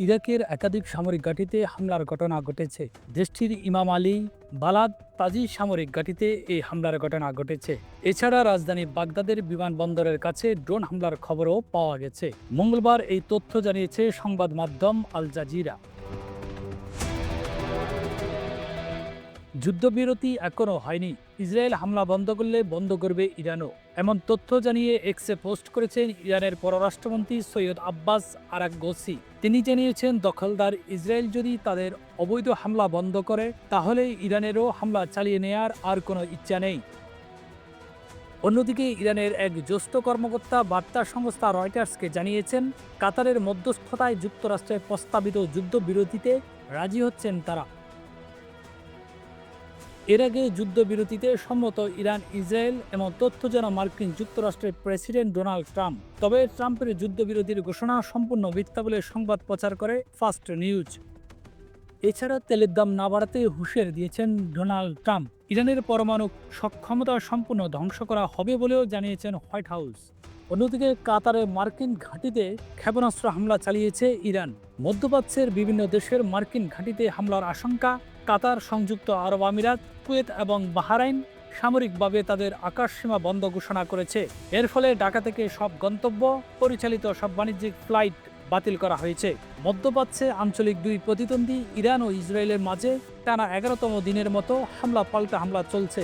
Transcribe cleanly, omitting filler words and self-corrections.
ইরাকের একাধিক সামরিক ঘাঁটিতে হামলার ঘটনা ঘটেছে। দেশটির ইমাম আলী বালাদ তাজি সামরিক ঘাঁটিতে এই হামলার ঘটনা ঘটেছে। এছাড়া রাজধানী বাগদাদের বিমানবন্দরের কাছে ড্রোন হামলার খবরও পাওয়া গেছে। মঙ্গলবার এই তথ্য জানিয়েছে সংবাদ মাধ্যম আল জাজিরা। যুদ্ধবিরতি এখনও হয়নি, ইসরায়েল হামলা বন্ধ করলে বন্ধ করবে ইরানও, এমন তথ্য জানিয়ে এক্সে পোস্ট করেছেন ইরানের পররাষ্ট্রমন্ত্রী সৈয়দ আব্বাস আরাগচি। তিনি জানিয়েছেন, দখলদার ইসরায়েল যদি তাদের অবৈধ হামলা বন্ধ করে তাহলে ইরানেরও হামলা চালিয়ে নেয়ার আর কোনো ইচ্ছা নেই। অন্যদিকে ইরানের এক জ্যেষ্ঠ কর্মকর্তা বার্তা সংস্থা রয়টার্সকে জানিয়েছেন, কাতারের মধ্যস্থতায় যুক্তরাষ্ট্রের প্রস্তাবিত যুদ্ধবিরতিতে রাজি হচ্ছেন তারা। এর আগে যুদ্ধবিরতিতে সম্মত ইরান ইসরায়েল এমন তথ্য যেন মার্কিন যুক্তরাষ্ট্রের প্রেসিডেন্ট ডোনাল্ড ট্রাম্প। তবে ট্রাম্পের যুদ্ধবিরতির ঘোষণা সম্পূর্ণ মিথ্যা বলে সংবাদ প্রচার করে ফাস্ট নিউজ। এছাড়া তেলের দাম না বাড়াতে হুঁশিয়ারি দিয়েছেন ডোনাল্ড ট্রাম্প। ইরানের পরমাণু সক্ষমতা সম্পূর্ণ ধ্বংস করা হবে বলেও জানিয়েছেন হোয়াইট হাউস। অন্যদিকে কাতারে মার্কিন ঘাঁটিতে ক্ষেপণাস্ত্র হামলা চালিয়েছে ইরান। মধ্যপ্রাচ্যের বিভিন্ন দেশের মার্কিন ঘাঁটিতে হামলার আশঙ্কা। কাতার, সংযুক্ত আরব আমিরাত, কুয়েত এবং বাহরাইন সামরিকভাবে তাদের আকাশসীমা বন্ধ ঘোষণা করেছে। এর ফলে ঢাকা থেকে সব গন্তব্য পরিচালিত সব বাণিজ্যিক ফ্লাইট বাতিল করা হয়েছে। মধ্যপ্রাচ্যে আঞ্চলিক দুই প্রতিদ্বন্দ্বী ইরান ও ইসরায়েলের মাঝে টানা 11তম দিনের মতো হামলা পাল্টা হামলা চলছে।